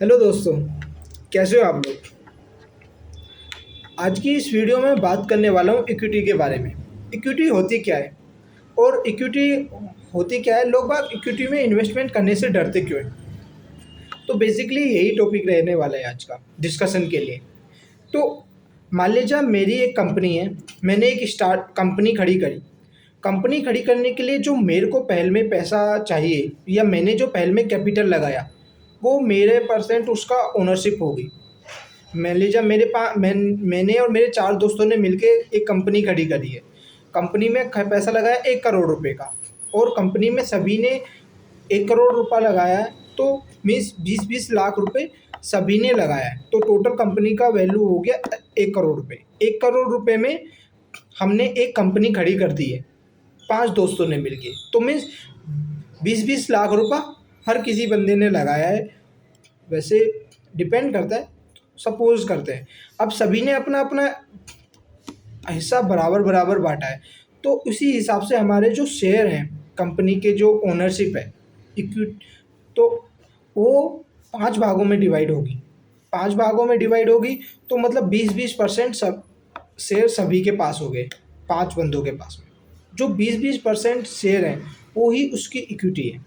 Hello दोस्तों, कैसे हो आप लोग। आज की इस वीडियो में बात करने वाला हूँ इक्विटी के बारे में। इक्विटी होती क्या है और इक्विटी होती क्या है, लोग बाग इक्विटी में इन्वेस्टमेंट करने से डरते क्यों हैं। तो बेसिकली यही टॉपिक रहने वाला है आज का डिस्कशन के लिए। तो मान लीजिए मेरी एक कंपनी है, मैंने एक स्टार्ट कंपनी खड़ी करी। कंपनी खड़ी करने के लिए जो मेरे को पहल में पैसा चाहिए या मैंने जो पहल में कैपिटल लगाया, वो मेरे परसेंट उसका ओनरशिप होगी। मान लीजिए मैंने और मेरे 4 दोस्तों ने मिलके एक कंपनी खड़ी करी है। कंपनी में पैसा लगाया 1 करोड़ रुपए का, और कंपनी में सभी ने 1 करोड़ रुपया लगाया है। तो मीन्स 20-20 लाख रुपए सभी ने लगाया है, तो टोटल कंपनी का वैल्यू हो गया 1 करोड़ रुपए। 1 करोड़ रुपए में हमने एक कंपनी खड़ी कर दी है 5 दोस्तों ने मिलके। तो मीन्स 20-20 लाख रुपया हर किसी बंदे ने लगाया है। वैसे डिपेंड करता है, सपोज करते हैं अब सभी ने अपना अपना हिस्सा बराबर बराबर बांटा है। तो उसी हिसाब से हमारे जो शेयर हैं, कंपनी के जो ओनरशिप है, इक्विट तो वो 5 भागों में डिवाइड होगी। 5 भागों में डिवाइड होगी तो मतलब 20-20% सब शेयर सभी के पास हो गए, 5 बंदों के पास में। जो 20-20% शेयर हैं वो ही उसकी इक्विटी है।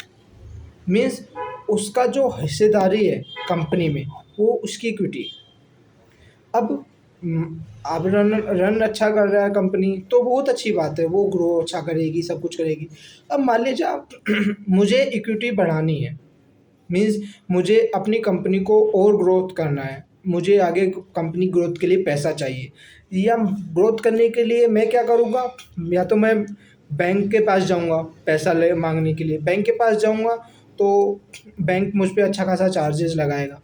मीन्स उसका जो हिस्सेदारी है कंपनी में, वो उसकी इक्विटी है। अब अब रन रन अच्छा कर रहा है कंपनी तो बहुत अच्छी बात है, वो ग्रो अच्छा करेगी, सब कुछ करेगी। अब मान लीजिए आप मुझे इक्विटी बढ़ानी है। मीन्स मुझे अपनी कंपनी को और ग्रोथ करना है, मुझे आगे कंपनी ग्रोथ के लिए पैसा चाहिए। या ग्रोथ करने के लिए मैं क्या करूँगा, या तो मैं बैंक के पास जाऊँगा पैसा ले मांगने के लिए। बैंक के पास जाऊँगा तो बैंक मुझ पे अच्छा खासा चार्जेस लगाएगा,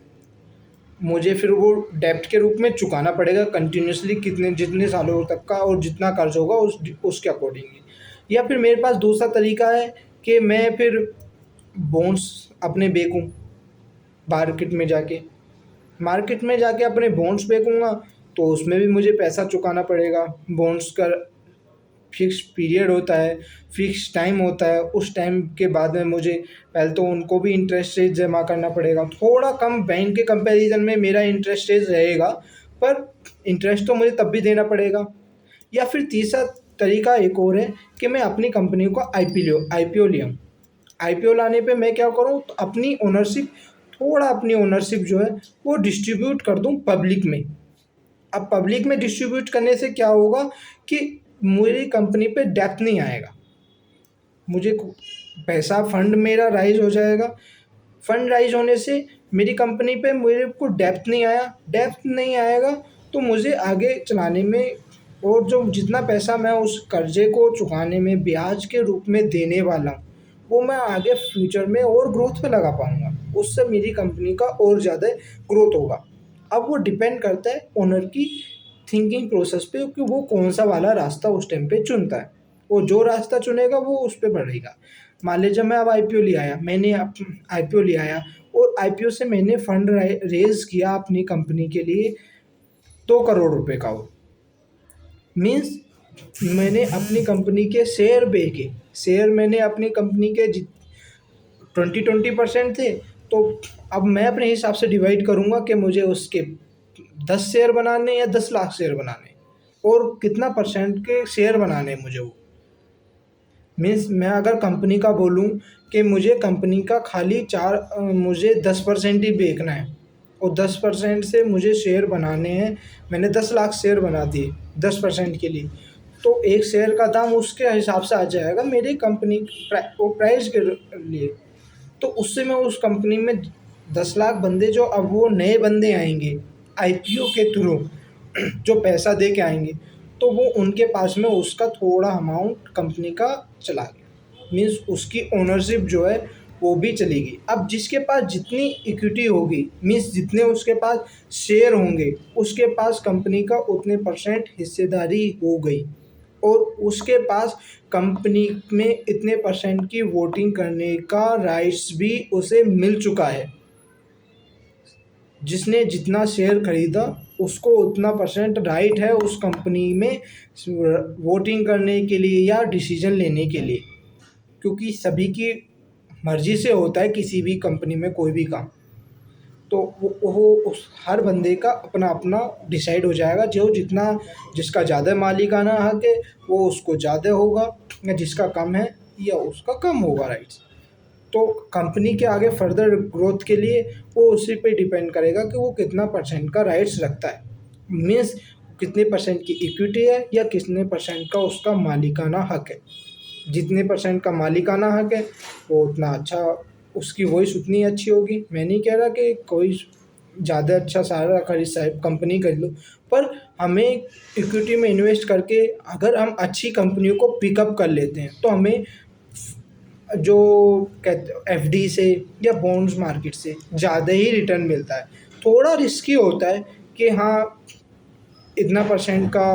मुझे फिर वो डेब्ट के रूप में चुकाना पड़ेगा कंटिन्यूअसली, कितने जितने सालों तक का, और जितना कर्ज होगा उसके अकॉर्डिंगली। या फिर मेरे पास दूसरा तरीका है कि मैं फिर बॉन्ड्स अपने बेचूँ मार्केट में जाके। मार्केट में जाके अपने बॉन्ड्स बेचूँगा तो उसमें भी मुझे पैसा चुकाना पड़ेगा। बॉन्ड्स का फिक्स पीरियड होता है, फिक्स टाइम होता है, उस टाइम के बाद में मुझे पहले तो उनको भी इंटरेस्ट रेट जमा करना पड़ेगा। थोड़ा कम बैंक के कंपैरिजन में मेरा इंटरेस्ट रेट रहेगा, पर इंटरेस्ट तो मुझे तब भी देना पड़ेगा। या फिर तीसरा तरीका एक और है कि मैं अपनी कंपनी को आईपीओ ले आऊँ। आईपीओ लाने पे मैं क्या करूँ, तो अपनी ओनरशिप जो है वो डिस्ट्रीब्यूट कर दूँ पब्लिक में। अब पब्लिक में डिस्ट्रीब्यूट करने से क्या होगा कि मेरी कंपनी पे डेप्थ नहीं आएगा, मुझे पैसा फंड मेरा राइज हो जाएगा। फंड राइज होने से मेरी कंपनी पे मेरे को डेप्थ नहीं आया, डेप्थ नहीं आएगा तो मुझे आगे चलाने में, और जो जितना पैसा मैं उस कर्जे को चुकाने में ब्याज के रूप में देने वाला हूँ, वो मैं आगे फ्यूचर में और ग्रोथ पे लगा पाऊँगा। उससे मेरी कंपनी का और ज़्यादा ग्रोथ होगा। अब वो डिपेंड करता है ओनर की थिंकिंग प्रोसेस पे कि वो कौन सा वाला रास्ता उस टाइम पे चुनता है। वो जो रास्ता चुनेगा वो उस पे बढ़ेगा। मान लीजिए मैं अब आईपीओ ले आया, और आईपीओ से मैंने फंड रेज किया अपनी कंपनी के लिए 2 करोड़ रुपए का। वो मीन्स मैंने अपनी कंपनी के शेयर बेचे। शेयर मैंने अपनी कंपनी के 20-20% थे, तो अब मैं अपने हिसाब से डिवाइड करूँगा कि मुझे उसके 10 शेयर बनाने या 10 लाख शेयर बनाने, और कितना परसेंट के शेयर बनाने हैं मुझे। वो मीन्स मैं अगर कंपनी का बोलूँ कि मुझे कंपनी का खाली मुझे 10% ही बेचना है, और 10% से मुझे शेयर बनाने हैं। मैंने 10 लाख शेयर बना दिए 10% के लिए, तो एक शेयर का दाम उसके हिसाब से आ जाएगा मेरी कंपनी वो प्राइस के लिए। तो उससे मैं उस कंपनी में 10 लाख बंदे, जो अब वो नए बंदे आएंगे आईपीओ के थ्रू जो पैसा दे के आएंगे, तो वो उनके पास में उसका थोड़ा अमाउंट कंपनी का चला गया। मीन्स उसकी ओनरशिप जो है वो भी चलेगी। अब जिसके पास जितनी इक्विटी होगी, मीन्स जितने उसके पास शेयर होंगे, उसके पास कंपनी का उतने परसेंट हिस्सेदारी हो गई, और उसके पास कंपनी में इतने परसेंट की वोटिंग करने का राइट्स भी उसे मिल चुका है। जिसने जितना शेयर खरीदा उसको उतना परसेंट राइट है उस कंपनी में वोटिंग करने के लिए या डिसीजन लेने के लिए। क्योंकि सभी की मर्ज़ी से होता है किसी भी कंपनी में कोई भी काम। तो वो उस हर बंदे का अपना अपना डिसाइड हो जाएगा, जो जितना जिसका ज़्यादा मालिकाना हक है वो उसको ज़्यादा होगा, या जिसका कम है या उसका कम होगा राइट्स। तो कंपनी के आगे फर्दर ग्रोथ के लिए वो उसी पे डिपेंड करेगा कि वो कितना परसेंट का राइट्स रखता है, मीन्स कितने परसेंट की इक्विटी है या कितने परसेंट का उसका मालिकाना हक है। जितने परसेंट का मालिकाना हक है वो उतना अच्छा, उसकी वॉइस उतनी अच्छी होगी। मैं नहीं कह रहा कि कोई ज़्यादा अच्छा सारा खरीद साहब कंपनी खरीद लो, पर हमें इक्विटी में इन्वेस्ट करके अगर हम अच्छी कंपनियों को पिकअप कर लेते हैं तो हमें जो कहते एफडी से या बॉन्ड्स मार्केट से ज़्यादा ही रिटर्न मिलता है। थोड़ा रिस्की होता है कि हाँ इतना परसेंट का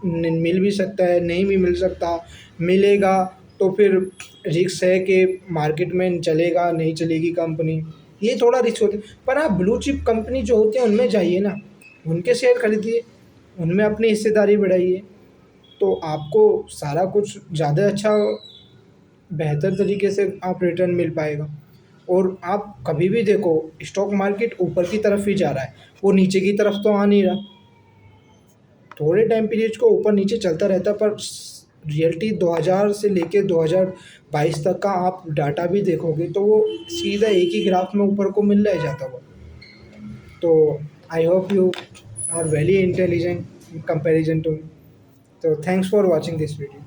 मिल भी सकता है, नहीं भी मिल सकता, मिलेगा तो फिर रिस्क है कि मार्केट में चलेगा नहीं चलेगी कंपनी, ये थोड़ा रिस्क होता है। पर आप ब्लू चिप कंपनी जो होते हैं उनमें जाइए ना, उनके शेयर खरीदिए, उनमें अपनी हिस्सेदारी बढ़ाइए, तो आपको सारा कुछ ज़्यादा अच्छा बेहतर तरीके से आप रिटर्न मिल पाएगा। और आप कभी भी देखो स्टॉक मार्केट ऊपर की तरफ ही जा रहा है, वो नीचे की तरफ तो आ नहीं रहा। थोड़े टाइम पीरियड को ऊपर नीचे चलता रहता है, पर रियलिटी 2000 से लेके 2022 तक का आप डाटा भी देखोगे तो वो सीधा एक ही ग्राफ में ऊपर को मिल रहा है जाता हुआ। तो I hope you are very intelligent in comparison to me. तो thanks for watching this video.